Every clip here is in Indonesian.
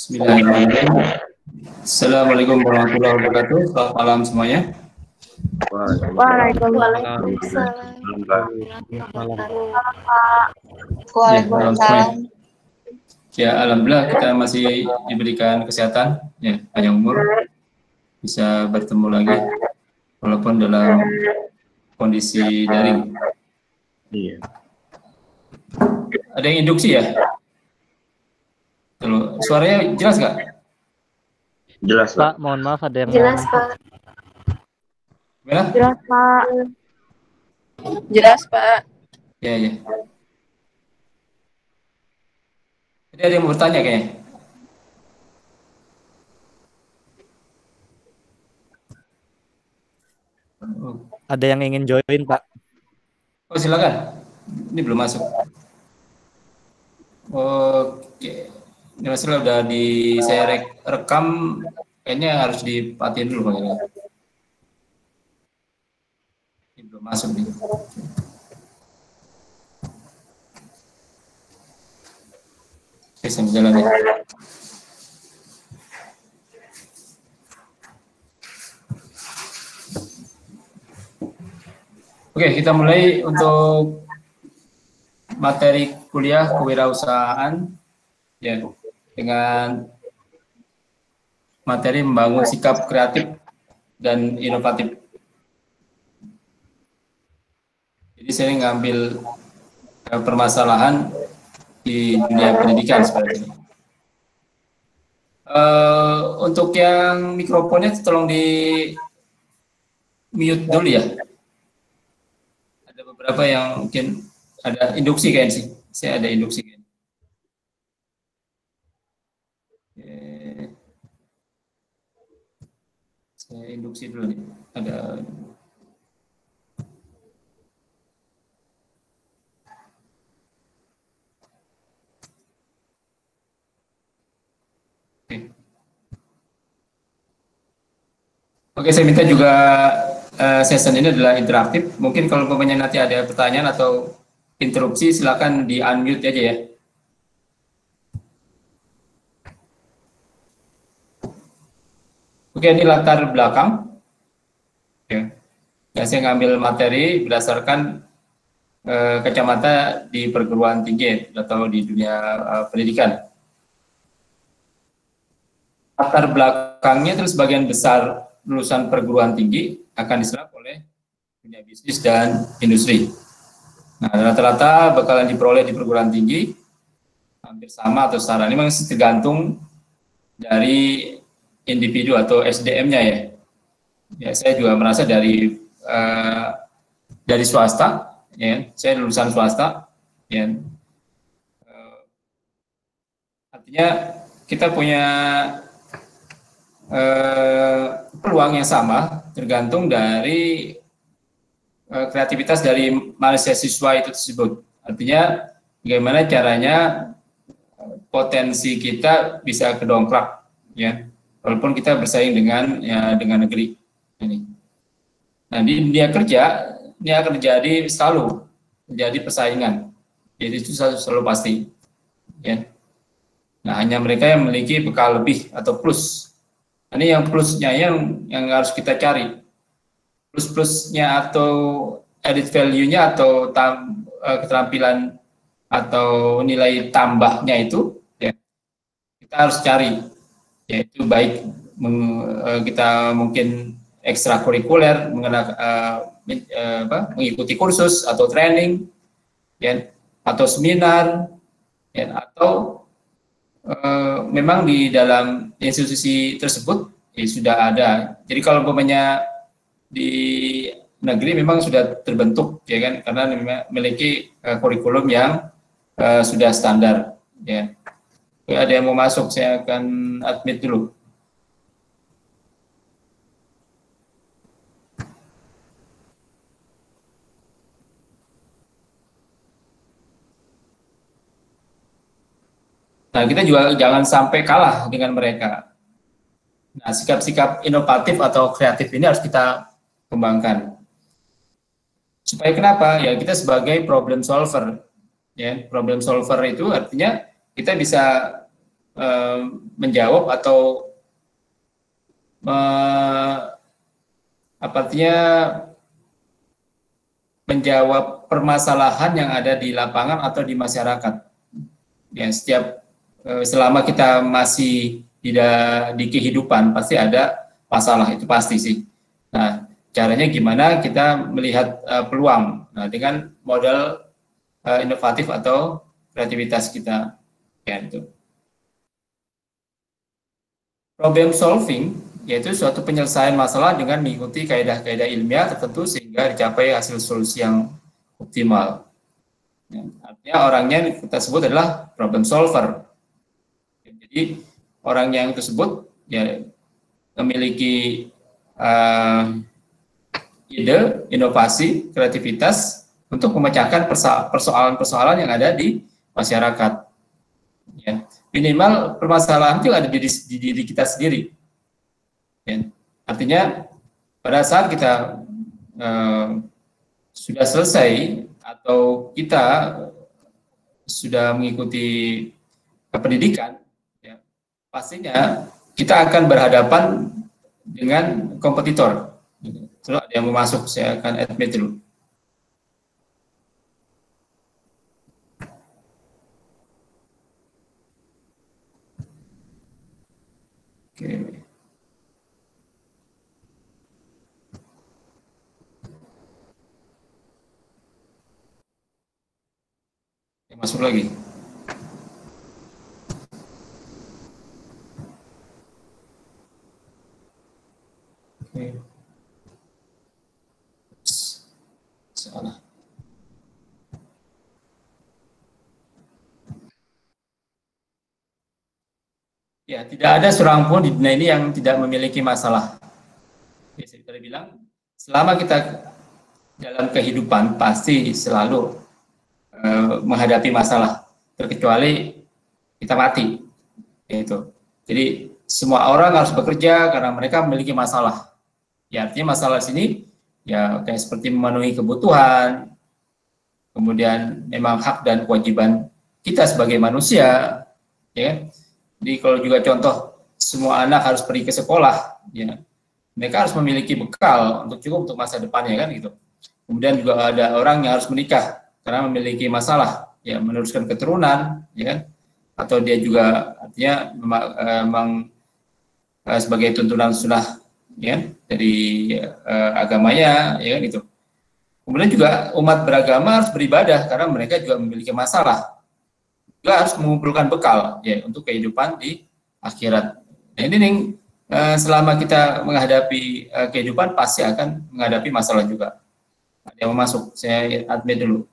Bismillahirrahmanirrahim. Assalamualaikum warahmatullahi wabarakatuh. Selamat malam semuanya. Waalaikumsalam. Waalaikumsalam. Ya, alhamdulillah kita masih diberikan kesehatan, ya, panjang umur, bisa bertemu lagi, walaupun dalam kondisi daring. Iya. Ada yang induksi ya? Kalau suaranya jelas nggak? Jelas, Pak. Mohon maaf ada yang Jelas, Pak. Gimana? Jelas, Pak. Jelas, Pak. Ya, ya. Jadi ada yang mau bertanya kayaknya. Ada yang ingin join, Pak. Oh, silakan. Ini belum masuk. Oke. Ini masalah udah saya rekam, kayaknya harus dipatiin dulu kayaknya. Ini belum masuk nih. Oke, sambil jalan ya. Oke, kita mulai untuk materi kuliah kewirausahaan ya, dengan materi membangun sikap kreatif dan inovatif. Jadi saya ngambil permasalahan di dunia pendidikan seperti ini. Untuk yang mikrofonnya tolong di mute dulu ya. Ada beberapa yang mungkin ada induksi kayaknya sih. Saya ada induksi kayaknya. Saya induksi dulu nih. Ada Oke, saya minta juga session ini adalah interaktif. Mungkin kalau umpamanya nanti ada pertanyaan atau interupsi, silakan di unmute aja ya. Oke, ini latar belakang. Ya. Saya ngambil materi berdasarkan kacamata di perguruan tinggi atau di dunia pendidikan. Latar belakangnya terus sebagian besar lulusan perguruan tinggi akan diserap oleh dunia bisnis dan industri. Nah, rata-rata bakalan diperoleh di perguruan tinggi hampir sama atau setara. Ini memang tergantung dari individu atau SDM-nya ya. Ya, saya juga merasa dari swasta, ya. Saya lulusan swasta, ya. Artinya kita punya peluang yang sama tergantung dari kreativitas dari mahasiswa itu tersebut. Artinya bagaimana caranya potensi kita bisa kedongkrak, ya, walaupun kita bersaing dengan negeri ini. Nah, di dunia kerja ini akan terjadi selalu terjadi persaingan, jadi itu selalu pasti, ya. Nah, hanya mereka yang memiliki bekal lebih atau plus. Ini yang plusnya yang harus kita cari. Plus-plusnya atau added value-nya atau keterampilan atau nilai tambahnya itu, ya, kita harus cari. Yaitu baik kita mungkin ekstrakurikuler, mengikuti kursus atau training, ya, atau seminar, ya, atau memang di dalam institusi tersebut ya, sudah ada. Jadi kalau umpamanya di negeri memang sudah terbentuk, ya kan, karena memiliki kurikulum yang sudah standar, ya. Ada yang mau masuk, saya akan admit dulu. Nah, kita juga jangan sampai kalah dengan mereka. Nah, sikap-sikap inovatif atau kreatif ini harus kita kembangkan. Supaya kenapa? Ya, kita sebagai problem solver. Ya, problem solver itu artinya kita bisa menjawab atau artinya menjawab permasalahan yang ada di lapangan atau di masyarakat. Ya, selama kita masih di kehidupan pasti ada masalah, itu pasti sih. Nah, caranya gimana kita melihat peluang, nah, dengan modal inovatif atau kreativitas kita, ya itu. Problem solving yaitu suatu penyelesaian masalah dengan mengikuti kaidah-kaidah ilmiah tertentu sehingga dicapai hasil solusi yang optimal. Ya, artinya orangnya kita sebut adalah problem solver. Jadi orang yang tersebut ya memiliki ide, inovasi, kreativitas untuk memecahkan persoalan-persoalan yang ada di masyarakat. Ya, minimal permasalahan itu ada di diri kita sendiri. Ya, artinya pada saat kita sudah selesai atau kita sudah mengikuti pendidikan, ya, pastinya kita akan berhadapan dengan kompetitor. Terus ada yang mau masuk, saya akan admit dulu. Oke. Masuk lagi. Oke. Salah. Ya, tidak ada seorang pun di dunia ini yang tidak memiliki masalah. Ya, saya tadi bilang, selama kita dalam kehidupan pasti selalu menghadapi masalah, terkecuali kita mati. Itu. Jadi semua orang harus bekerja karena mereka memiliki masalah. Ya, artinya masalah sini ya kayak seperti memenuhi kebutuhan, kemudian memang hak dan kewajiban kita sebagai manusia, ya. Jadi kalau juga contoh semua anak harus pergi ke sekolah, ya, mereka harus memiliki bekal untuk cukup untuk masa depannya kan gitu. Kemudian juga ada orang yang harus menikah karena memiliki masalah, ya meneruskan keturunan, ya kan, atau dia juga artinya memang sebagai tuntunan sunnah, ya dari agamanya, ya kan gitu. Kemudian juga umat beragama harus beribadah karena mereka juga memiliki masalah, juga harus mengumpulkan bekal, ya untuk kehidupan di akhirat. Nah ini nih, selama kita menghadapi kehidupan pasti akan menghadapi masalah juga. Ada yang mau masuk, saya admit dulu.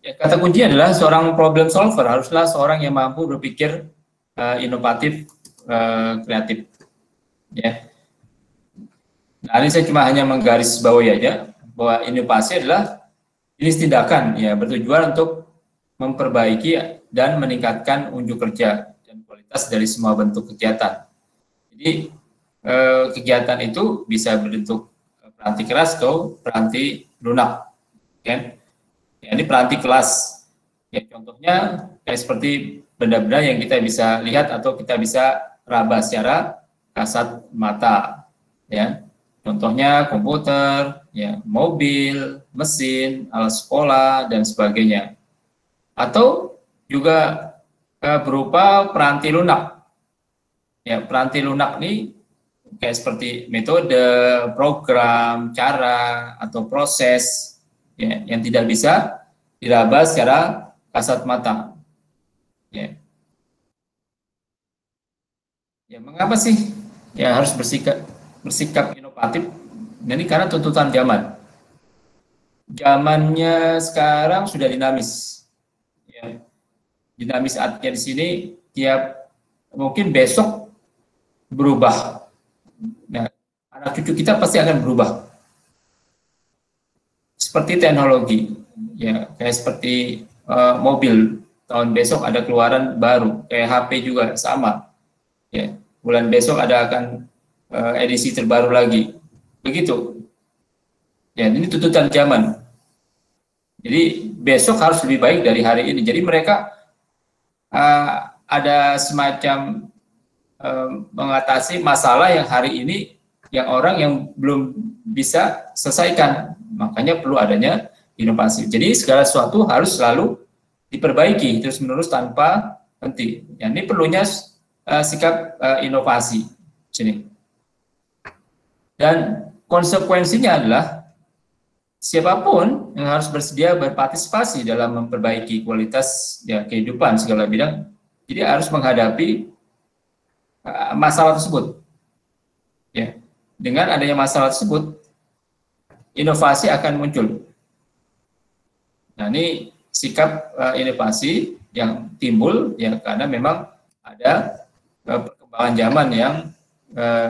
Ya, kata kunci adalah seorang problem solver haruslah seorang yang mampu berpikir inovatif, kreatif. Ya. Nah, ini saya cuma hanya menggarisbawahi aja bahwa inovasi adalah jenis tindakan ya bertujuan untuk memperbaiki dan meningkatkan unjuk kerja dan kualitas dari semua bentuk kegiatan. Jadi kegiatan itu bisa berbentuk peranti keras atau peranti lunak, kan? Ya, ini peranti kelas. Ya, contohnya kayak seperti benda-benda yang kita bisa lihat atau kita bisa raba secara kasat mata. Ya, contohnya komputer, ya, mobil, mesin, alat sekolah dan sebagainya. Atau juga berupa peranti lunak. Ya, peranti lunak ini kayak seperti metode, program, cara atau proses, ya, yang tidak bisa diraba secara kasat mata. Ya. Ya, mengapa sih ya harus bersikap inovatif? Ini karena tuntutan zaman. Zamannya sekarang sudah dinamis. Ya. Dinamis artinya di sini tiap mungkin besok berubah. Nah, anak cucu kita pasti akan berubah. Seperti teknologi, ya kayak seperti mobil tahun besok ada keluaran baru, kayak HP juga sama. Ya, bulan besok ada akan edisi terbaru lagi. Begitu. Ya, ini tuntutan zaman. Jadi besok harus lebih baik dari hari ini. Jadi mereka ada semacam mengatasi masalah yang hari ini yang orang yang belum bisa selesaikan. Makanya perlu adanya inovasi. Jadi segala sesuatu harus selalu diperbaiki terus-menerus tanpa henti. Ya, ini perlunya sikap inovasi sini. Dan konsekuensinya adalah siapapun yang harus bersedia berpartisipasi dalam memperbaiki kualitas ya kehidupan segala bidang, jadi harus menghadapi masalah tersebut. Ya, dengan adanya masalah tersebut, inovasi akan muncul. Nah, ini sikap inovasi yang timbul ya karena memang ada perkembangan zaman yang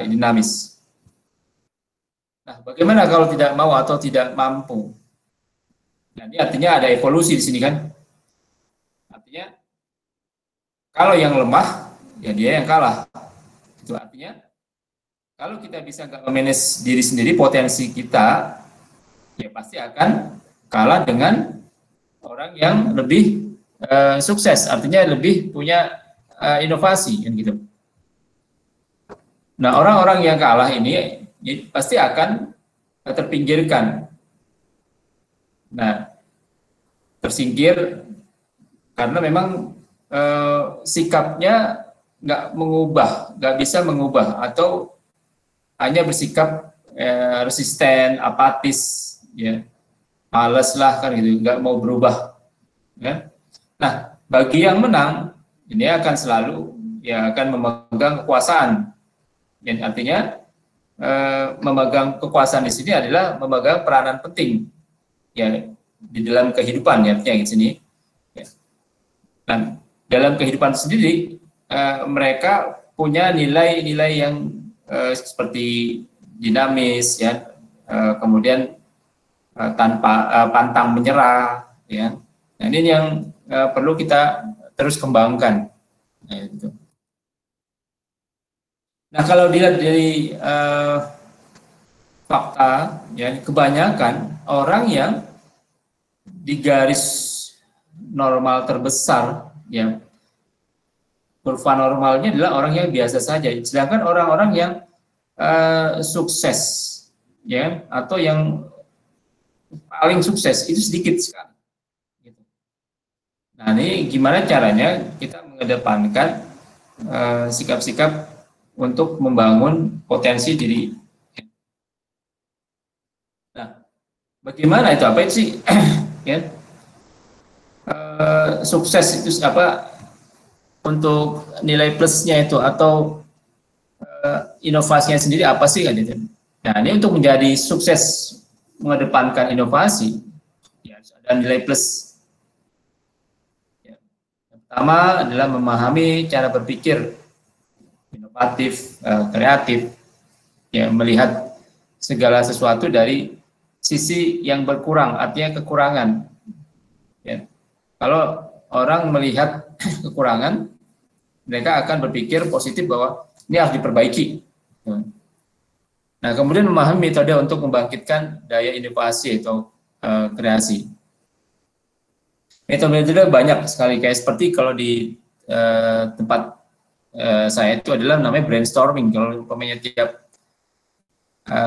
dinamis. Nah, bagaimana kalau tidak mau atau tidak mampu? Nah, ini artinya ada evolusi di sini kan? Artinya kalau yang lemah, ya dia yang kalah. Itu artinya kalau kita bisa nggak memanage diri sendiri, potensi kita ya pasti akan kalah dengan orang yang lebih sukses, artinya lebih punya inovasi, kan gitu. Nah, orang-orang yang kalah ini pasti akan terpinggirkan. Nah, tersingkir karena memang sikapnya nggak bisa mengubah atau hanya bersikap resisten, apatis, ya, males lah kan gitu, nggak mau berubah. Ya. Nah, bagi yang menang ini akan selalu ya akan memegang kekuasaan. Yang artinya memegang kekuasaan di sini adalah memegang peranan penting ya di dalam kehidupan ya artinya di sini. Ya. Dan dalam kehidupan sendiri mereka punya nilai-nilai yang seperti dinamis ya, kemudian tanpa pantang menyerah ya. Nah, ini yang perlu kita terus kembangkan. Nah, itu. Nah, kalau dilihat dari fakta, ya kebanyakan orang yang di garis normal terbesar, ya kurva normalnya adalah orang yang biasa saja. Sedangkan orang-orang yang sukses, ya atau yang paling sukses itu sedikit sekali. Gitu. Nah, ini gimana caranya kita mengedepankan sikap-sikap untuk membangun potensi diri. Nah, bagaimana itu? Apa itu sih? Ya, sukses itu apa? Untuk nilai plusnya itu atau inovasinya sendiri apa sih? Kan itu? Nah, ini untuk menjadi sukses mengedepankan inovasi, ya harus ada nilai plus. Ya. Yang pertama adalah memahami cara berpikir inovatif, kreatif, ya melihat segala sesuatu dari sisi yang berkurang, artinya kekurangan. Ya. Kalau orang melihat kekurangan, mereka akan berpikir positif bahwa ini harus diperbaiki. Ya. Nah, kemudian memahami metode untuk membangkitkan daya inovasi atau kreasi. Metode-metode banyak sekali, kayak seperti kalau di tempat saya itu adalah namanya brainstorming. Kalau umpamanya tiap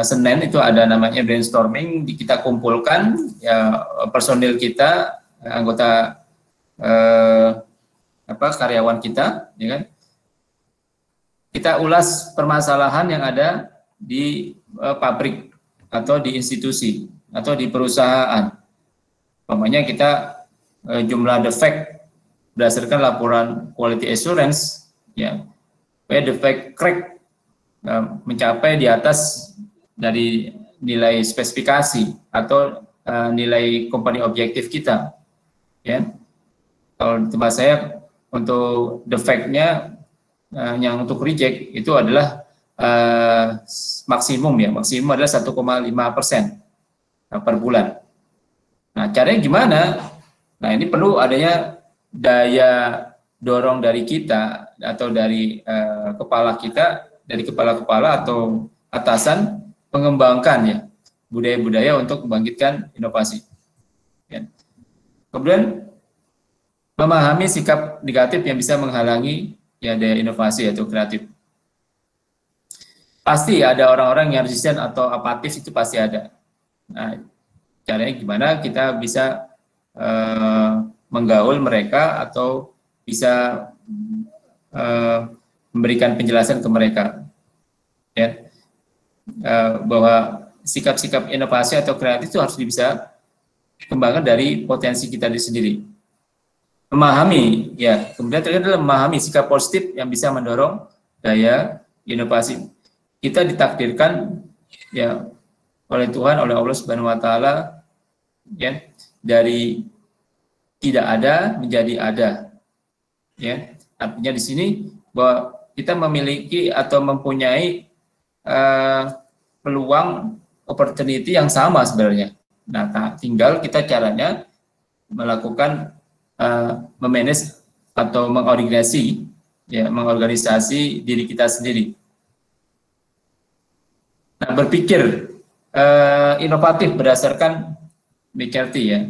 Senin itu ada namanya brainstorming, kita kumpulkan ya personil kita, anggota karyawan kita, ya kan? Kita ulas permasalahan yang ada di pabrik atau di institusi atau di perusahaan. Umpamanya kita jumlah defect berdasarkan laporan quality assurance, ya, defect crack mencapai di atas dari nilai spesifikasi atau nilai company objektif kita, ya. Kalau di tempat saya untuk defect-nya yang untuk reject itu adalah maksimum adalah 1,5% per bulan. Nah, caranya gimana? Nah, ini perlu adanya daya dorong dari kita atau dari kepala kita, dari kepala-kepala atau atasan, mengembangkan ya budaya-budaya untuk membangkitkan inovasi. Ya. Kemudian memahami sikap negatif yang bisa menghalangi ya daya inovasi atau kreatif. Pasti ada orang-orang yang resisten atau apatis, itu pasti ada. Nah, caranya gimana kita bisa menggaul mereka atau bisa memberikan penjelasan ke mereka, ya, bahwa sikap-sikap inovasi atau kreatif itu harus bisa kembangkan dari potensi kita sendiri. Memahami, ya, kemudian terakhir adalah memahami sikap positif yang bisa mendorong daya inovasi. Kita ditakdirkan ya oleh Tuhan, oleh Allah Subhanahu wa taala, ya, dari tidak ada menjadi ada. Ya, artinya di sini bahwa kita memiliki atau mempunyai peluang opportunity yang sama sebenarnya. Nah, tinggal kita caranya melakukan memanage atau mengorganisasi diri kita sendiri. Nah, berpikir inovatif berdasarkan McCarthy ya.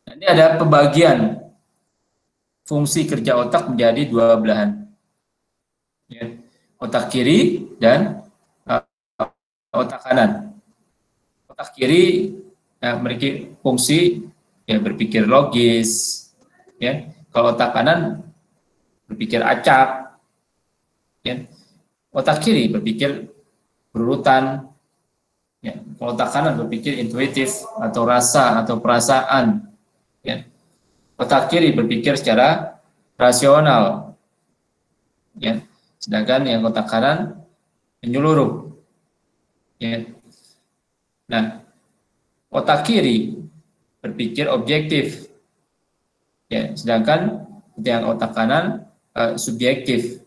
Nah, ini ada pembagian fungsi kerja otak menjadi dua belahan, ya, otak kiri dan otak kanan. Otak kiri memiliki fungsi ya berpikir logis, ya. Kalau otak kanan berpikir acak, ya. Otak kiri berpikir berurutan, ya. Kalau otak kanan berpikir intuitif atau rasa atau perasaan, ya. Otak kiri berpikir secara rasional, ya. Sedangkan yang otak kanan menyeluruh, ya. Nah, otak kiri berpikir objektif, ya. Sedangkan yang otak kanan subjektif.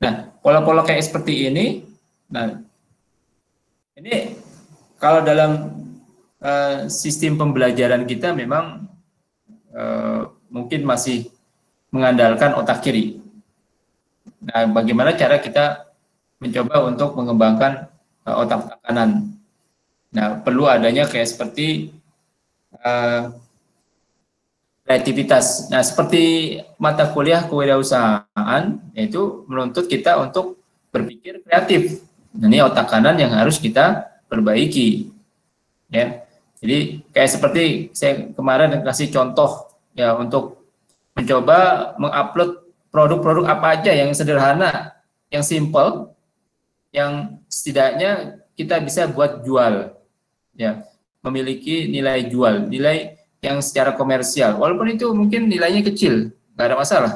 Nah, pola-pola kayak seperti ini, nah, ini kalau dalam sistem pembelajaran kita memang mungkin masih mengandalkan otak kiri. Nah, bagaimana cara kita mencoba untuk mengembangkan otak kanan? Nah, perlu adanya kayak seperti kreativitas. Nah, seperti mata kuliah kewirausahaan, yaitu menuntut kita untuk berpikir kreatif. Nah, ini otak kanan yang harus kita perbaiki, ya. Jadi kayak seperti saya kemarin kasih contoh ya untuk mencoba mengupload produk-produk apa aja yang sederhana, yang simple, yang setidaknya kita bisa buat jual, ya, memiliki nilai jual, nilai yang secara komersial, walaupun itu mungkin nilainya kecil, nggak ada masalah.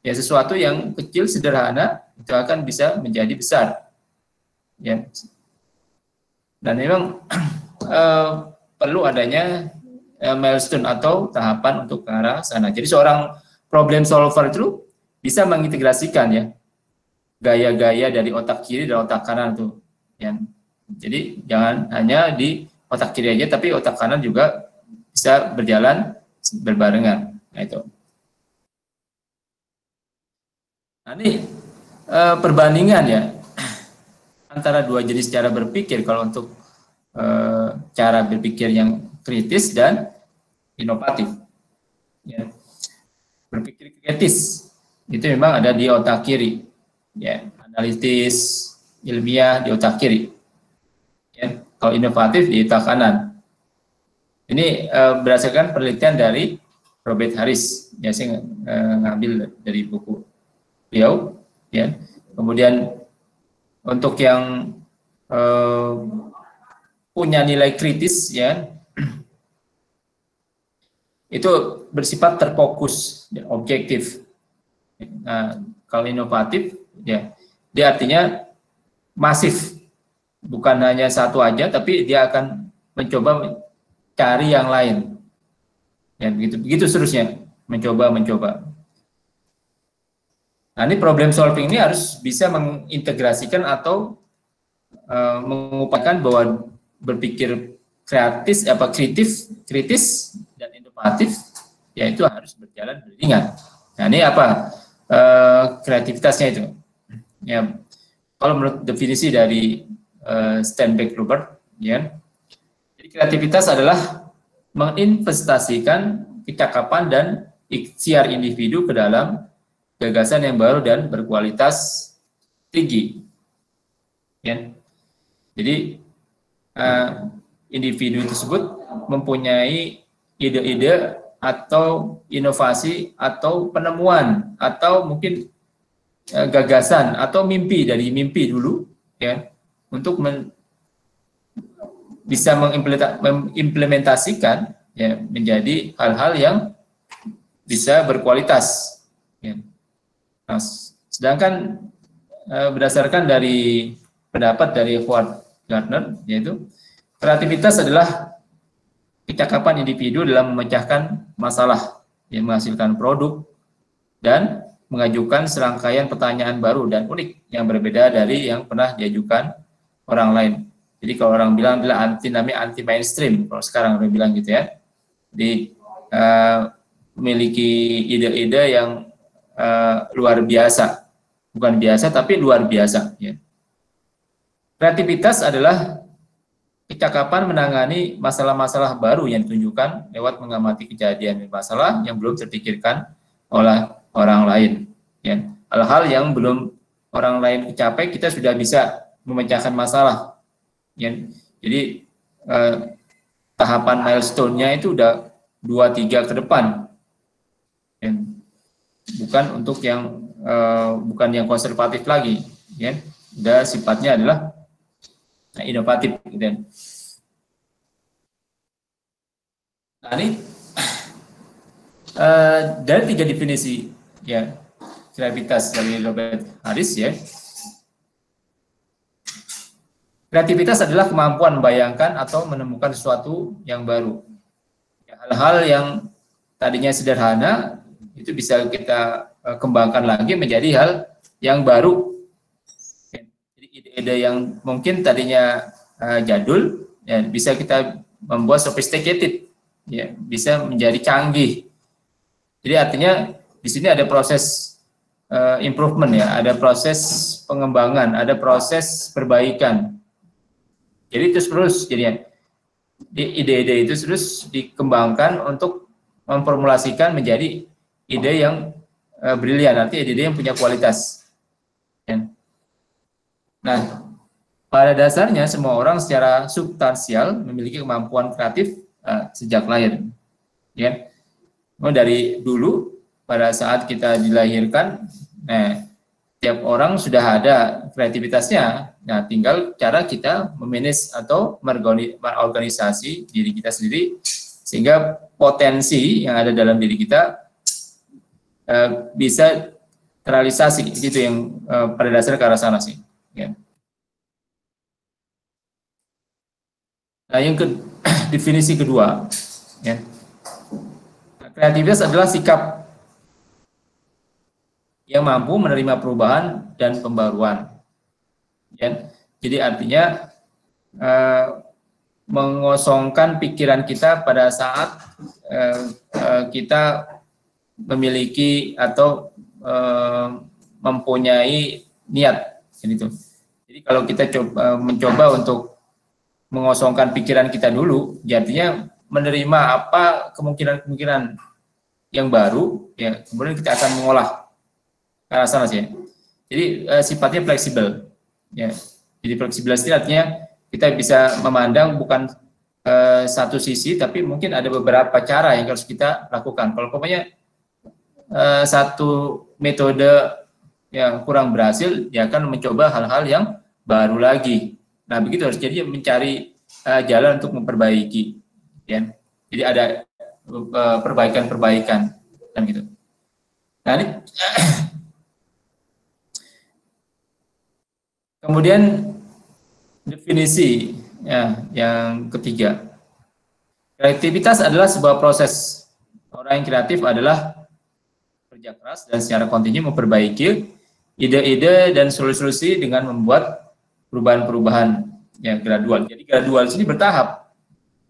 Ya, sesuatu yang kecil sederhana itu akan bisa menjadi besar, ya. Dan memang perlu adanya milestone atau tahapan untuk ke arah sana. Jadi seorang problem solver itu bisa mengintegrasikan ya gaya-gaya dari otak kiri dan otak kanan tuh. Ya. Jadi jangan hanya di otak kiri aja, tapi otak kanan juga bisa berjalan berbarengan. Nah, itu. Nah, ini perbandingan ya antara dua jenis cara berpikir kalau untuk cara berpikir yang kritis dan inovatif. Ya. Berpikir kritis itu memang ada di otak kiri, ya, analitis, ilmiah di otak kiri. Ya. Kalau inovatif di otak kanan. Ini berdasarkan penelitian dari Robert Harris, ya, saya ngambil dari buku beliau, ya. Kemudian untuk yang punya nilai kritis, ya, itu bersifat terfokus, ya, objektif. Nah, kalau inovatif, ya, dia artinya masif, bukan hanya satu aja, tapi dia akan mencoba cari yang lain, ya, begitu seterusnya, mencoba. Nah, ini problem solving ini harus bisa mengintegrasikan atau mengupayakan bahwa berpikir kritis dan inovatif inovatif, ya itu harus berjalan beriringan. Nah, ini apa kreativitasnya itu? Ya, kalau menurut definisi dari Steinbeck-Robert, ya, jadi kreativitas adalah menginvestasikan kecakapan dan ikhtiar individu ke dalam gagasan yang baru dan berkualitas tinggi. Ya. Jadi individu tersebut mempunyai ide-ide atau inovasi atau penemuan atau mungkin gagasan atau mimpi dari mimpi dulu, ya, untuk bisa mengimplementasikan, ya, menjadi hal-hal yang bisa berkualitas. Ya. Nah, sedangkan berdasarkan dari pendapat dari Howard Gardner, yaitu kreativitas adalah kecakapan individu dalam memecahkan masalah yang menghasilkan produk dan mengajukan serangkaian pertanyaan baru dan unik yang berbeda dari yang pernah diajukan orang lain. Jadi kalau orang bilang adalah namanya anti mainstream, kalau sekarang orang bilang gitu ya. Jadi memiliki ide-ide yang luar biasa, bukan biasa tapi luar biasa. Ya. Kreativitas adalah kecakapan menangani masalah-masalah baru yang ditunjukkan lewat mengamati kejadian dan masalah yang belum terpikirkan oleh orang lain. Ya. Hal-hal yang belum orang lain capai, kita sudah bisa memecahkan masalah. Ya. Jadi tahapan milestone-nya itu udah 2-3 ke depan. Ya. Bukan untuk yang bukan yang konservatif lagi. Ya. Udah sifatnya adalah inovatif. Gitu. Nah, ini dari 3 definisi, ya, kreativitas dari Robert Harris, ya. Kreativitas adalah kemampuan membayangkan atau menemukan sesuatu yang baru. Hal-hal yang tadinya sederhana itu bisa kita kembangkan lagi menjadi hal yang baru. Jadi ide-ide yang mungkin tadinya jadul, ya, bisa kita membuat sophisticated, ya, bisa menjadi canggih. Jadi artinya di sini ada proses improvement, ya, ada proses pengembangan, ada proses perbaikan. Jadi terus jadinya ide-ide itu terus dikembangkan untuk memformulasikan menjadi ide yang brilian, artinya ide-ide yang punya kualitas. Ya. Nah, pada dasarnya semua orang secara substansial memiliki kemampuan kreatif sejak lahir. Ya. Dari dulu pada saat kita dilahirkan, nah, tiap orang sudah ada kreativitasnya. Nah, tinggal cara kita memanage atau mengorganisasi diri kita sendiri sehingga potensi yang ada dalam diri kita bisa terrealisasi. Itu yang pada dasarnya ke arah sana sih. Ya. Nah, yang definisi kedua, ya, kreativitas adalah sikap yang mampu menerima perubahan dan pembaruan. Ya. Jadi artinya mengosongkan pikiran kita pada saat kita memiliki atau mempunyai niat. Gitu. Jadi kalau kita mencoba untuk mengosongkan pikiran kita dulu, artinya menerima apa kemungkinan-kemungkinan yang baru, ya, kemudian kita akan mengolah ke arah sana sih. Jadi sifatnya fleksibel. Ya. Jadi fleksibel itu artinya kita bisa memandang bukan satu sisi, tapi mungkin ada beberapa cara yang harus kita lakukan. Kalau pokoknya satu metode yang kurang berhasil, ya akan mencoba hal-hal yang baru lagi. Nah, begitu harus jadi mencari jalan untuk memperbaiki. Ya. Jadi ada perbaikan-perbaikan kan gitu. Nah, ini kemudian definisi, ya, yang ketiga. Kreativitas adalah sebuah proses. Orang yang kreatif adalah kerja keras dan secara kontinu memperbaiki ide-ide dan solusi-solusi dengan membuat perubahan-perubahan yang gradual. Jadi gradual ini bertahap.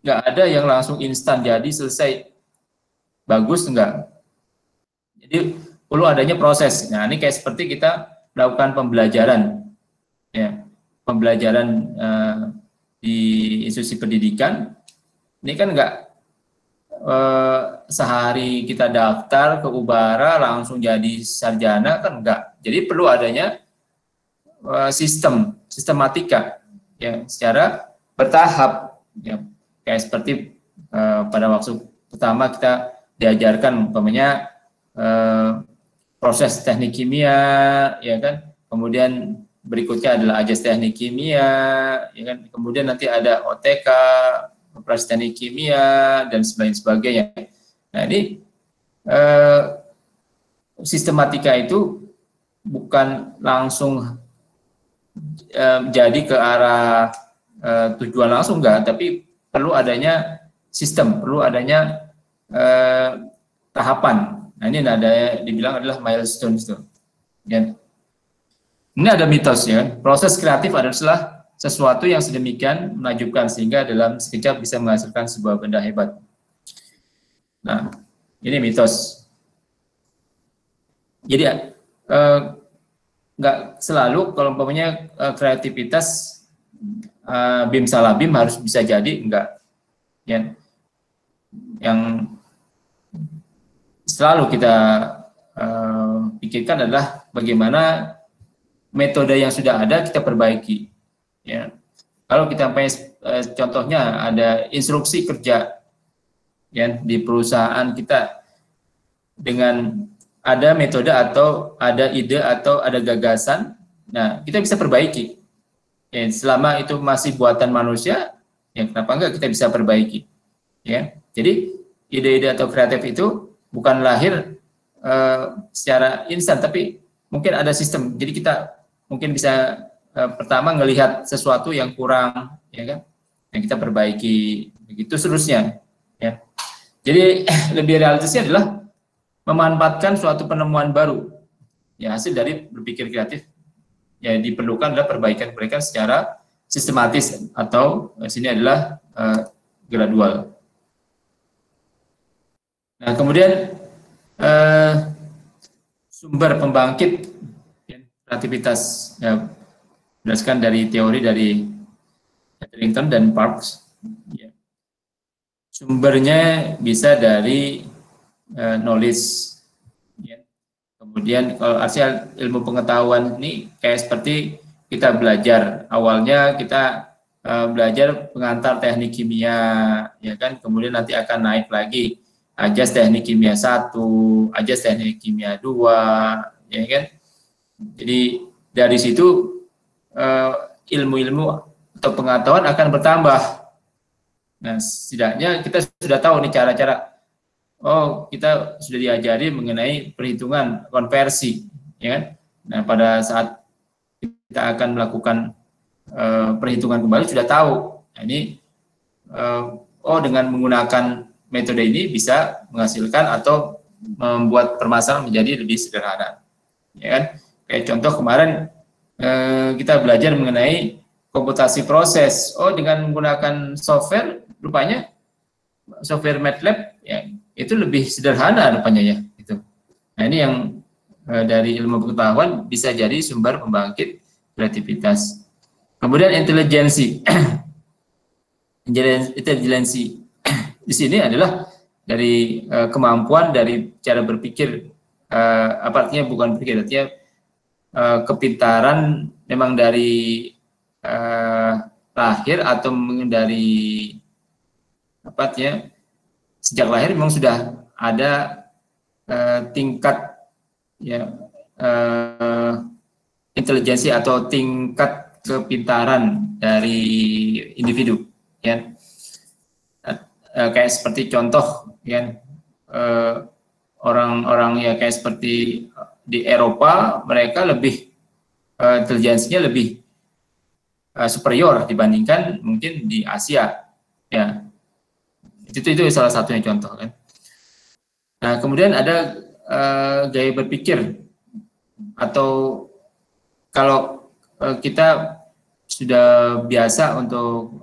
Nggak ada yang langsung instan jadi selesai. bagus enggak. Jadi perlu adanya proses. Nah, ini kayak seperti kita melakukan pembelajaran, ya, pembelajaran di institusi pendidikan. Ini kan enggak sehari kita daftar ke Ubara langsung jadi sarjana, kan enggak. Jadi perlu adanya sistematika, ya, secara bertahap, ya, kayak seperti pada waktu pertama kita diajarkan umpamanya proses teknik kimia, ya kan, kemudian berikutnya adalah ajas teknik kimia, ya kan, kemudian nanti ada OTK, operasi teknik kimia, dan sebagainya. Nah, ini sistematika itu bukan langsung jadi ke arah tujuan langsung, enggak, tapi perlu adanya sistem, perlu adanya tahapan. Nah, ini ada dibilang adalah milestone itu. Ya. Ini ada mitos, ya. Proses kreatif adalah sesuatu yang sedemikian menakjubkan sehingga dalam sekejap bisa menghasilkan sebuah benda hebat. Nah, ini mitos. Jadi nggak selalu kalau umpamanya kreativitas bim salah bim harus bisa jadi, enggak, ya. Yang selalu kita pikirkan adalah bagaimana metode yang sudah ada kita perbaiki, ya. Kalau kita contohnya ada instruksi kerja, ya, di perusahaan kita dengan ada metode atau ada ide atau ada gagasan, nah kita bisa perbaiki, ya, selama itu masih buatan manusia, ya kenapa enggak kita bisa perbaiki, ya. Jadi ide-ide atau kreatif itu bukan lahir secara instan, tapi mungkin ada sistem. Jadi kita mungkin bisa pertama melihat sesuatu yang kurang, ya kan, yang kita perbaiki, begitu seterusnya, ya. Jadi lebih realistisnya adalah memanfaatkan suatu penemuan baru, ya, hasil dari berpikir kreatif. Ya, diperlukan adalah perbaikan secara sistematis atau di sini adalah gradual. Nah, kemudian sumber pembangkit kreativitas, ya, berdasarkan dari teori dari Etherington dan Parks, ya. Sumbernya bisa dari knowledge, ya. Kemudian kalau artinya ilmu pengetahuan ini kayak seperti kita belajar, awalnya kita belajar pengantar teknik kimia, ya kan, kemudian nanti akan naik lagi ajas teknik kimia 1, ajas teknik kimia 2, ya kan. Jadi dari situ ilmu-ilmu atau pengetahuan akan bertambah. Nah, setidaknya kita sudah tahu nih cara-cara. Oh, kita sudah diajari mengenai perhitungan konversi, ya kan. Nah, pada saat kita akan melakukan perhitungan kembali sudah tahu. Nah, ini dengan menggunakan metode ini bisa menghasilkan atau membuat permasalahan menjadi lebih sederhana, ya kan. Kayak contoh kemarin kita belajar mengenai komputasi proses. Oh, dengan menggunakan software, rupanya software MATLAB, ya, itu lebih sederhana rupanya, ya, gitu. Nah, ini yang dari ilmu pengetahuan bisa jadi sumber pembangkit kreativitas. Kemudian intelijensi. Intelijensi di sini adalah dari kemampuan dari cara berpikir, artinya bukan berpikir, artinya kepintaran memang dari lahir atau dari artinya sejak lahir memang sudah ada tingkat, ya, intelijensi atau tingkat kepintaran dari individu, ya. Kayak seperti contoh, ya, orang-orang, ya, kayak seperti di Eropa, mereka lebih intelijensinya lebih superior dibandingkan mungkin di Asia, ya. Itu salah satunya contoh, kan. Nah, kemudian ada gaya berpikir, atau kalau kita sudah biasa untuk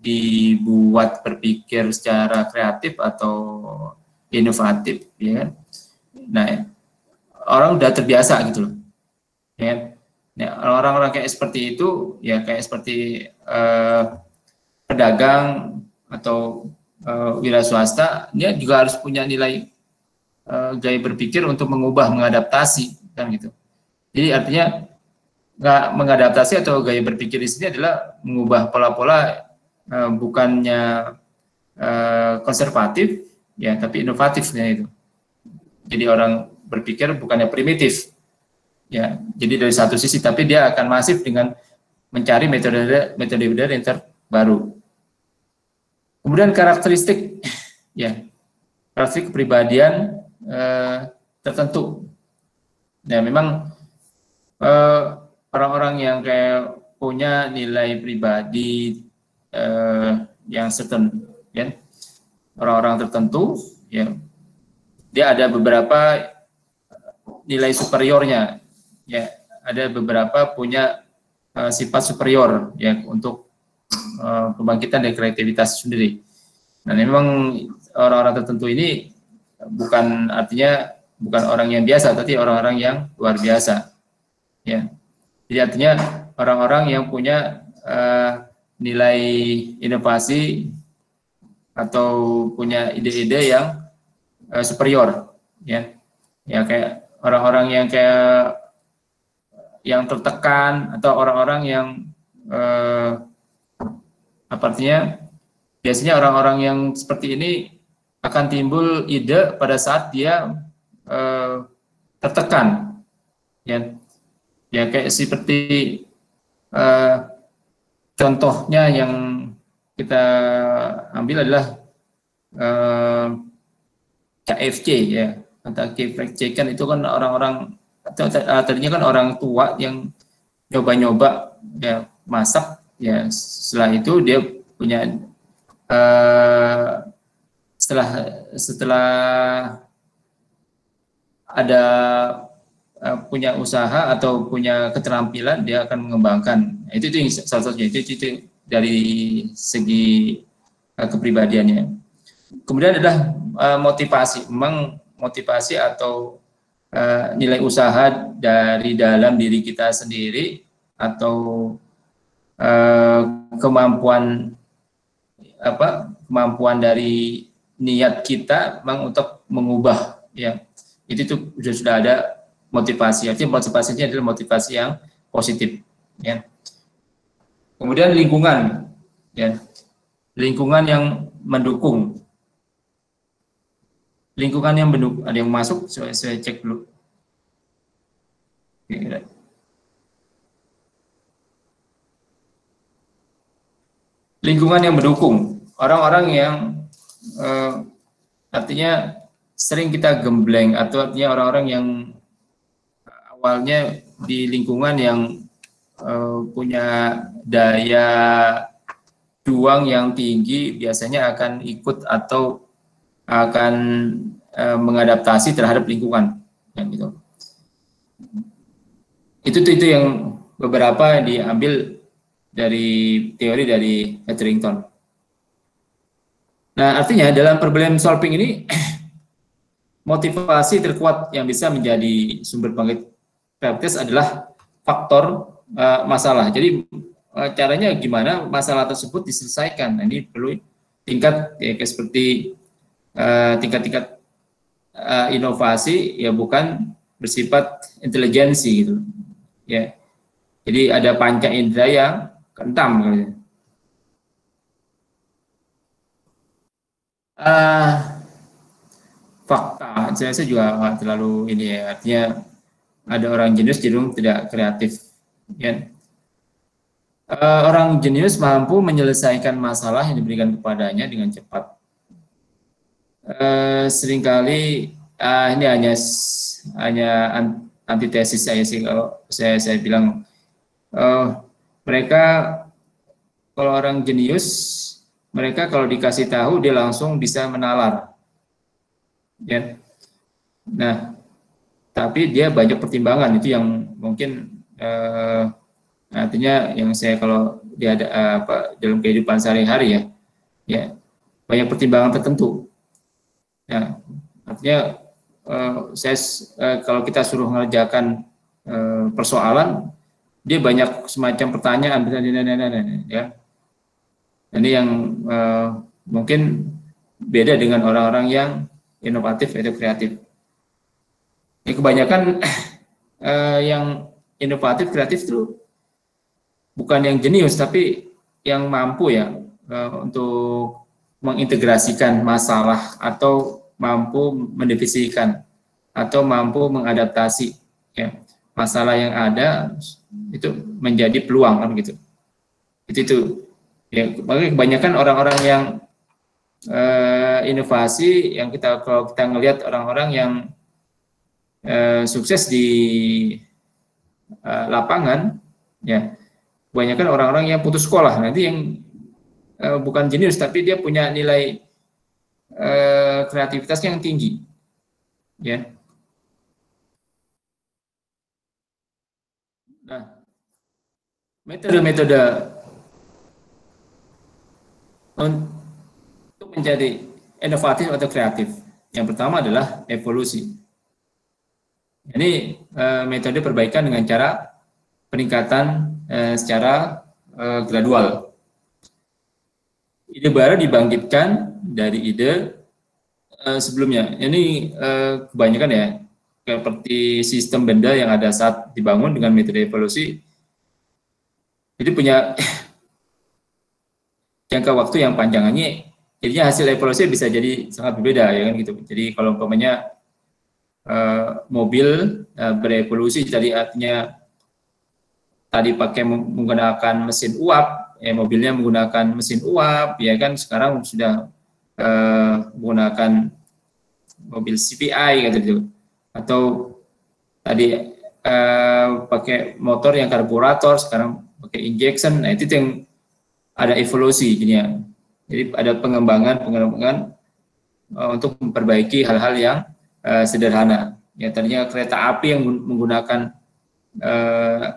dibuat berpikir secara kreatif atau inovatif, ya kan? Nah, orang udah terbiasa gitu loh, ya kan? Nah, orang-orang kayak seperti itu, ya kayak seperti pedagang atau wira swasta, dia juga harus punya nilai gaya berpikir untuk mengubah, mengadaptasi, kan gitu. Jadi artinya nggak mengadaptasi atau gaya berpikir di sini adalah mengubah pola-pola bukannya konservatif, ya, tapi inovatifnya itu. Jadi orang berpikir bukannya primitif, ya. Jadi dari satu sisi, tapi dia akan masif dengan mencari metode-metode yang terbaru. Kemudian karakteristik, ya, karakteristik kepribadian tertentu. Nah, memang orang-orang yang kayak punya nilai pribadi yang certain, ya, orang-orang tertentu, ya, dia ada beberapa nilai superiornya, ya, ada beberapa punya sifat superior, ya, untuk kebangkitan dan kreativitas sendiri. Nah, memang orang-orang tertentu ini bukan artinya bukan orang yang biasa, tapi orang-orang yang luar biasa, ya. Jadi artinya orang-orang yang punya nilai inovasi atau punya ide-ide yang superior, ya. Ya, kayak orang-orang yang kayak yang tertekan atau orang-orang yang apa artinya, biasanya orang-orang yang seperti ini akan timbul ide pada saat dia tertekan, ya. Ya, kayak seperti contohnya yang kita ambil adalah KFC, ya, atau KFC kan itu kan orang-orang tadinya kan orang tua yang nyoba-nyoba, ya, masak, ya, setelah itu dia punya setelah ada punya usaha atau punya keterampilan, dia akan mengembangkan. Itu salah satunya, itu dari segi kepribadiannya. Kemudian adalah motivasi. Memang motivasi atau nilai usaha dari dalam diri kita sendiri atau kemampuan dari niat kita memang untuk mengubah, ya, itu sudah ada motivasi. Artinya motivasinya adalah motivasi yang positif, ya. Kemudian lingkungan, ya, lingkungan yang mendukung. Lingkungan yang mendukung, ada yang masuk, saya cek dulu. Lingkungan yang mendukung, orang-orang yang artinya sering kita gembleng, atau artinya orang-orang yang awalnya di lingkungan yang punya daya juang yang tinggi, biasanya akan ikut atau akan mengadaptasi terhadap lingkungan, ya, gitu. Itu yang beberapa diambil dari teori dari Etherington. Nah, artinya dalam problem solving ini motivasi terkuat yang bisa menjadi sumber bangkit kreativitas adalah faktor masalah. Jadi caranya gimana masalah tersebut diselesaikan. Nah, ini perlu tingkat, ya, seperti tingkat-tingkat inovasi, ya, bukan bersifat intelijensi gitu, ya. Jadi ada panca indera yang kentam gitu. Fakta saya juga nggak terlalu ini, ya, artinya ada orang jenius cenderung tidak kreatif, ya. Orang jenius mampu menyelesaikan masalah yang diberikan kepadanya dengan cepat. Seringkali ini hanya antitesis saya sih, kalau saya bilang mereka, kalau orang jenius, mereka kalau dikasih tahu dia langsung bisa menalar, ya. Nah, tapi dia banyak pertimbangan, itu yang mungkin artinya yang saya kalau dia ada dalam kehidupan sehari-hari, ya, banyak pertimbangan tertentu. Ya, Artinya kalau kita suruh mengerjakan persoalan, dia banyak semacam pertanyaan, ya. Ini yang mungkin beda dengan orang-orang yang inovatif atau kreatif. Ya, kebanyakan yang inovatif kreatif itu bukan yang jenius, tapi yang mampu ya untuk mengintegrasikan masalah atau mampu mendefinisikan atau mampu mengadaptasi ya masalah yang ada itu menjadi peluang kan gitu. Itu ya, makanya kebanyakan orang-orang yang inovasi yang kalau kita ngelihat orang-orang yang sukses di lapangan ya kebanyakan orang-orang yang putus sekolah, nanti yang bukan jenius tapi dia punya nilai kreativitasnya yang tinggi ya. Nah, metode-metode untuk menjadi inovatif atau kreatif yang pertama adalah evolusi. Ini metode perbaikan dengan cara peningkatan secara gradual. Ide baru dibangkitkan dari ide sebelumnya. Ini kebanyakan ya seperti sistem benda yang ada saat dibangun dengan metode evolusi. Jadi punya jangka waktu yang panjangannya, jadinya hasil evolusi bisa jadi sangat berbeda ya kan gitu. Jadi kalau umpamanya mobil berevolusi, jadi artinya tadi pakai menggunakan mesin uap, ya mobilnya menggunakan mesin uap, ya kan sekarang sudah menggunakan mobil CPI gitu, atau tadi pakai motor yang karburator, sekarang pakai injection, nah itu yang ada evolusi jadinya. Jadi ada pengembangan untuk memperbaiki hal-hal yang sederhana. Ya tadinya kereta api yang menggunakan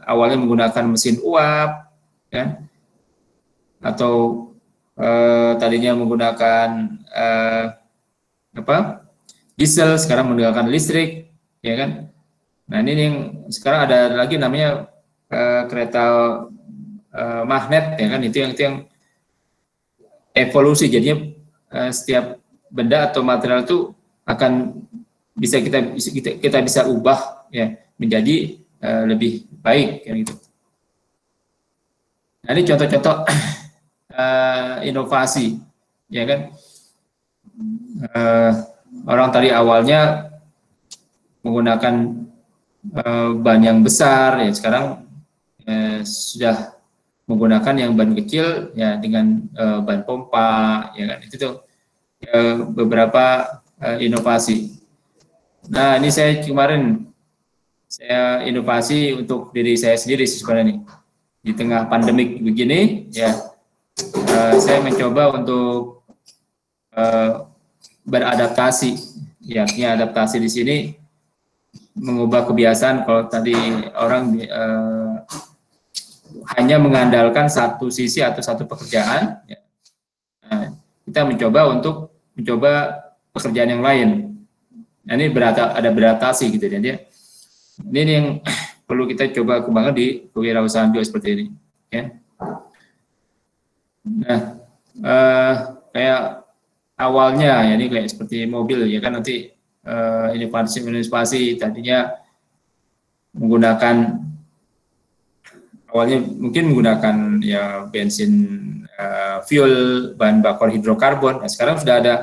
awalnya menggunakan mesin uap, ya, atau tadinya menggunakan diesel, sekarang menggunakan listrik, ya kan. Nah ini yang sekarang ada lagi namanya kereta magnet, ya kan, itu yang evolusi. Jadinya setiap benda atau material itu akan bisa kita bisa ubah ya menjadi lebih baik kan gitu. Nah ini contoh-contoh inovasi ya kan. Orang tadi awalnya menggunakan ban yang besar ya, sekarang sudah menggunakan yang ban kecil ya dengan ban pompa ya kan. Itu tuh beberapa inovasi. Nah ini kemarin saya inovasi untuk diri saya sendiri sebenarnya nih di tengah pandemik begini ya. Saya mencoba untuk beradaptasi ya, artinya adaptasi di sini mengubah kebiasaan. Kalau tadi orang hanya mengandalkan satu sisi atau satu pekerjaan ya. Nah, kita mencoba pekerjaan yang lain. Nah, ini ada beradaptasi gitu ya. Ini yang perlu kita coba kembangkan di kewirausahaan juga seperti ini ya. Nah, kayak awalnya ya ini kayak seperti mobil ya kan, nanti inovasi tadinya awalnya mungkin menggunakan ya bensin fuel bahan bakar hidrokarbon. Nah, sekarang sudah ada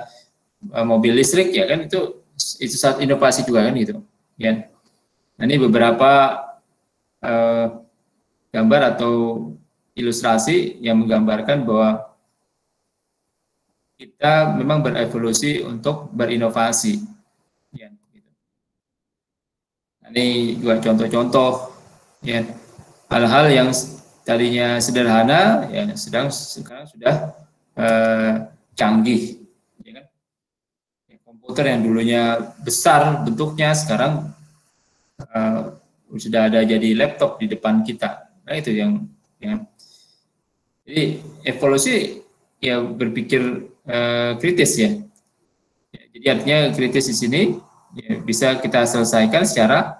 mobil listrik ya kan, itu satu inovasi juga kan gitu ya. Nah, ini beberapa gambar atau ilustrasi yang menggambarkan bahwa kita memang berevolusi untuk berinovasi ya gitu. Nah, ini juga contoh-contoh ya hal-hal yang tadinya sederhana ya sekarang sudah canggih ya kan. Komputer yang dulunya besar bentuknya sekarang sudah ada jadi laptop di depan kita. Nah itu yang jadi evolusi ya berpikir kritis ya. Jadi artinya kritis di sini ya, bisa kita selesaikan secara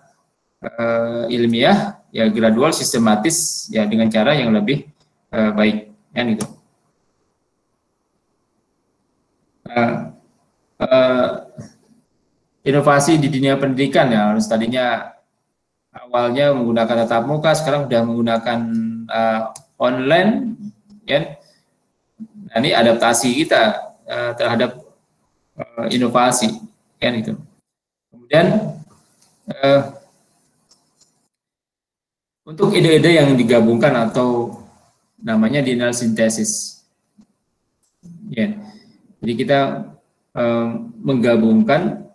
ilmiah, ya gradual, sistematis, ya dengan cara yang lebih baik, kan gitu. Inovasi di dunia pendidikan ya, harus tadinya awalnya menggunakan tatap muka, sekarang sudah menggunakan online, ya. Nah, ini adaptasi kita terhadap inovasi, kan itu. Kemudian untuk ide-ide yang digabungkan atau namanya linear synthesis, ya. Jadi kita menggabungkan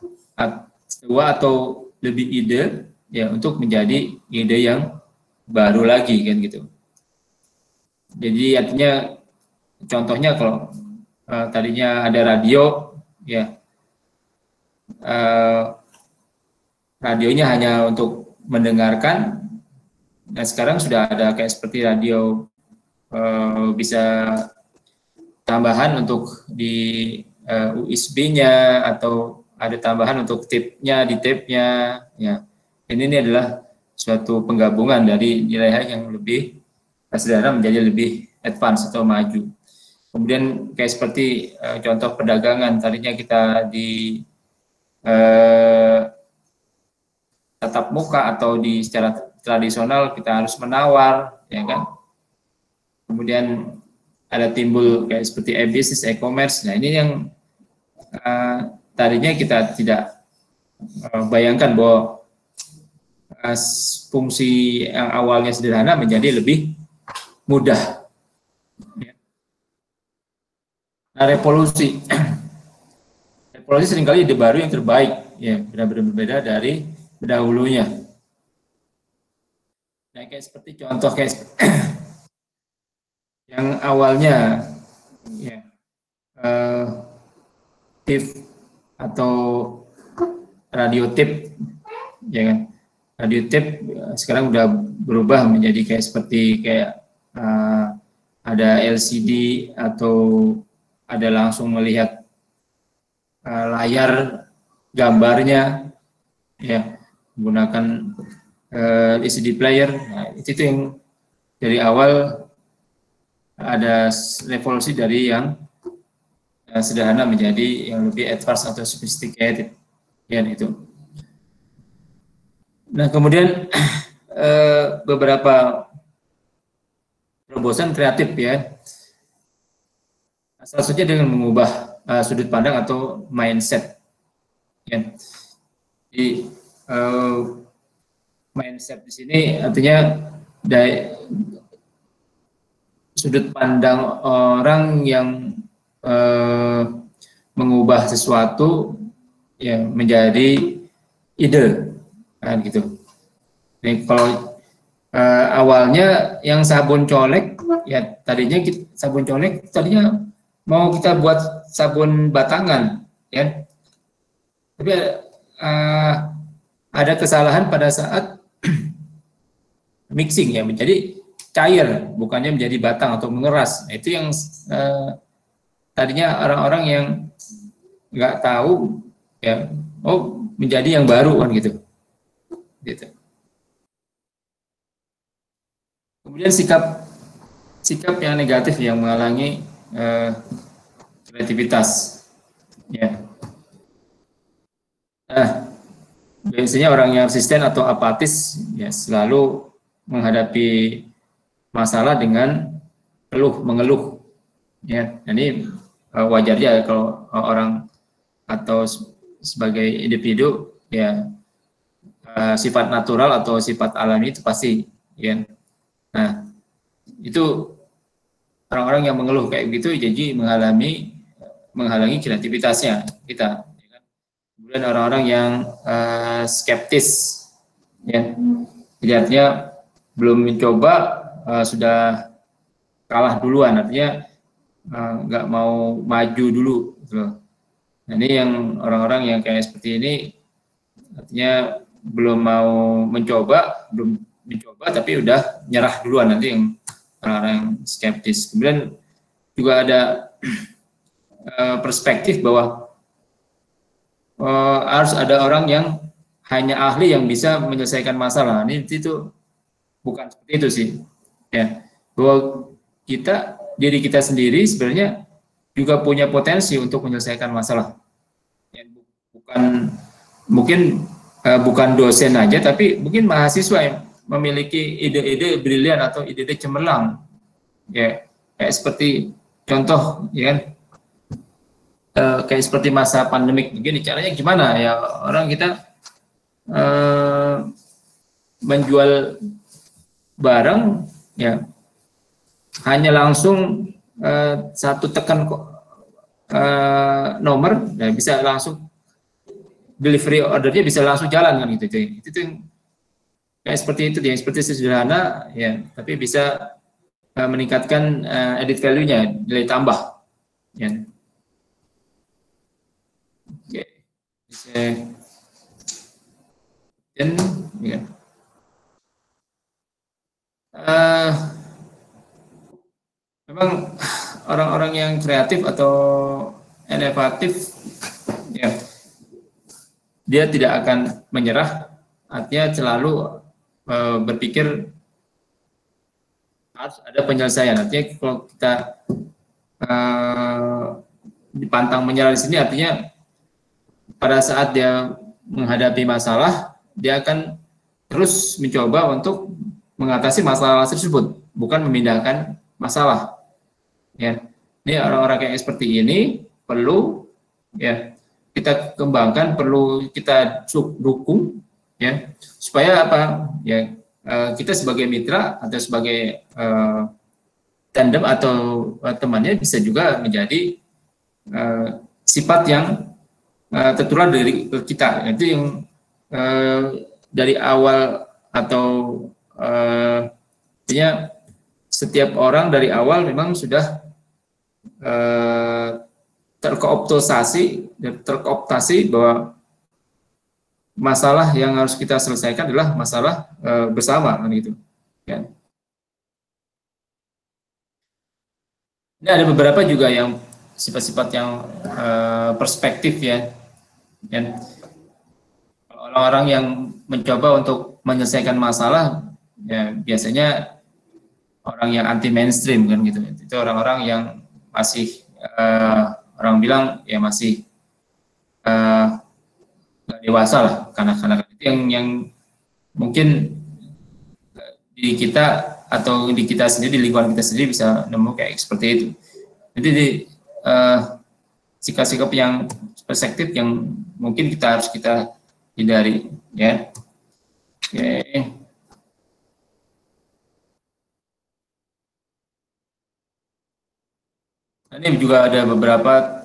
dua atau lebih ide, ya, untuk menjadi ide yang baru lagi, kan gitu. Jadi artinya contohnya kalau tadinya ada radio, ya, radionya hanya untuk mendengarkan. Nah, sekarang sudah ada kayak seperti radio bisa tambahan untuk di USB-nya, atau ada tambahan untuk tipnya di tape-nya, ya. Ini adalah suatu penggabungan dari nilai yang lebih sederhana menjadi lebih advance atau maju. Kemudian kayak seperti contoh perdagangan, tadinya kita di tatap muka atau di secara tradisional kita harus menawar, ya kan. Kemudian ada timbul kayak seperti e-business, e-commerce. Nah, ini yang tadinya kita tidak bayangkan bahwa fungsi yang awalnya sederhana menjadi lebih mudah. Nah, revolusi seringkali ide baru yang terbaik, ya, benar-benar berbeda dari pendahulunya. Nah, kayak seperti contoh kayak yang awalnya, ya, tip atau radio tip, ya kan, radio tip sekarang udah berubah menjadi kayak seperti kayak ada LCD atau ada langsung melihat layar gambarnya, ya, menggunakan LCD player. Nah, itu yang dari awal ada revolusi dari yang sederhana menjadi yang lebih advance atau sophisticated, ya, itu. Nah, kemudian beberapa terobosan kreatif, ya, salah satunya dengan mengubah sudut pandang atau mindset, ya. Di mindset di sini artinya dari sudut pandang orang yang mengubah sesuatu, ya, menjadi ide, kan gitu. Jadi kalau awalnya yang sabun colek, ya, tadinya sabun colek tadinya mau kita buat sabun batangan, ya, tapi ada kesalahan pada saat mixing, ya, menjadi cair, bukannya menjadi batang atau mengeras. Nah, itu yang tadinya orang-orang yang nggak tahu, ya, oh, menjadi yang baru, kan gitu. Kemudian sikap yang negatif yang menghalangi kreativitas, ya. Nah, biasanya orang yang resisten atau apatis, ya, selalu menghadapi masalah dengan mengeluh, ya. Ini wajar aja kalau orang atau sebagai individu, ya, sifat natural atau sifat alami itu pasti, ya. Nah, itu orang-orang yang mengeluh kayak gitu jadi menghalangi kreativitasnya kita. Kemudian orang-orang yang skeptis, ya, jadi artinya belum mencoba sudah kalah duluan, artinya nggak mau maju dulu, gitu. Nah, ini yang orang-orang yang kayak seperti ini artinya belum mau mencoba tapi udah nyerah duluan, nanti yang orang-orang yang skeptis. Kemudian juga ada perspektif bahwa harus ada orang yang hanya ahli yang bisa menyelesaikan masalah. Ini itu bukan seperti itu sih. Ya, bahwa diri kita sendiri sebenarnya juga punya potensi untuk menyelesaikan masalah. Ya, bukan mungkin bukan dosen aja, tapi mungkin mahasiswa yang memiliki ide-ide brilian atau ide-ide cemerlang. Ya, kayak seperti contoh, ya kan, kayak seperti masa pandemik begini, caranya gimana ya orang kita menjual barang ya hanya langsung satu tekan nomor ya bisa langsung delivery ordernya bisa langsung jalan kan gitu. Itu yang kayak seperti itu yang seperti sederhana ya tapi bisa meningkatkan added value-nya, nilai tambah ya. Oke. Bisa dan ya. Memang orang-orang yang kreatif atau inovatif ya dia tidak akan menyerah, artinya selalu berpikir harus ada penyelesaian. Artinya kalau kita dipantang menyerah di sini artinya pada saat dia menghadapi masalah dia akan terus mencoba untuk mengatasi masalah tersebut, bukan memindahkan masalah. Ya, ini orang-orang yang seperti ini perlu ya kita kembangkan, perlu kita dukung ya supaya apa ya kita sebagai mitra atau sebagai tandem atau temannya bisa juga menjadi sifat yang tertular dari kita. Itu yang dari awal atau artinya setiap orang dari awal memang sudah terkooptasi bahwa masalah yang harus kita selesaikan adalah masalah bersama kan gitu ya. Ini ada beberapa juga yang sifat-sifat yang perspektif ya. Dan orang-orang yang mencoba untuk menyelesaikan masalah ya biasanya orang yang anti mainstream kan gitu. Itu orang-orang yang masih orang bilang ya masih nggak dewasa lah kanak-kanak itu yang mungkin di kita atau di kita sendiri di lingkungan kita sendiri bisa nemu kayak seperti itu. Jadi sikap-sikap yang perspektif yang mungkin harus kita hindari ya. Oke. Ini juga ada beberapa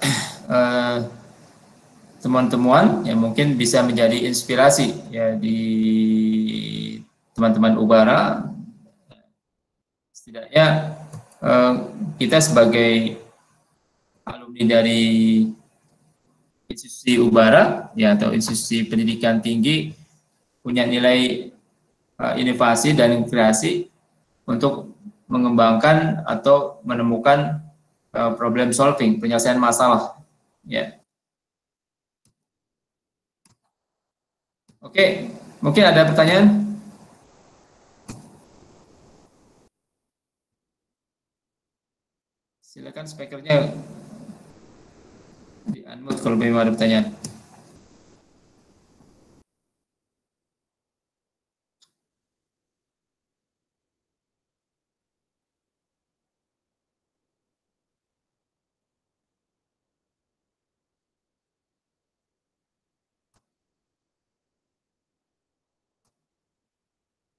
teman-teman yang mungkin bisa menjadi inspirasi ya di teman-teman Ubara. Setidaknya kita sebagai alumni dari institusi Ubara ya atau institusi pendidikan tinggi punya nilai inovasi dan kreasi untuk mengembangkan atau menemukan problem solving, penyelesaian masalah ya. Oke, mungkin ada pertanyaan? Silakan speakernya di unmute kalau memang ada pertanyaan.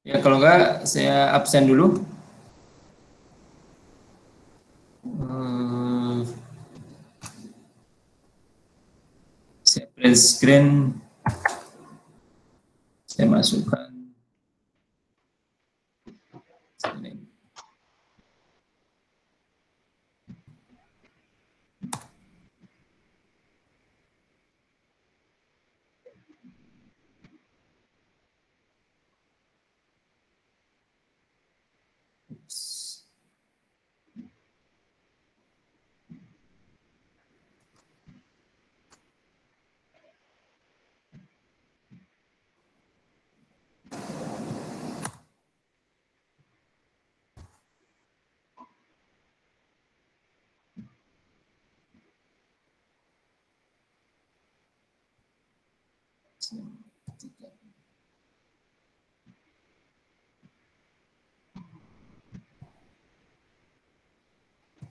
Ya kalau enggak saya absen dulu. Saya print screen, saya masukkan sini.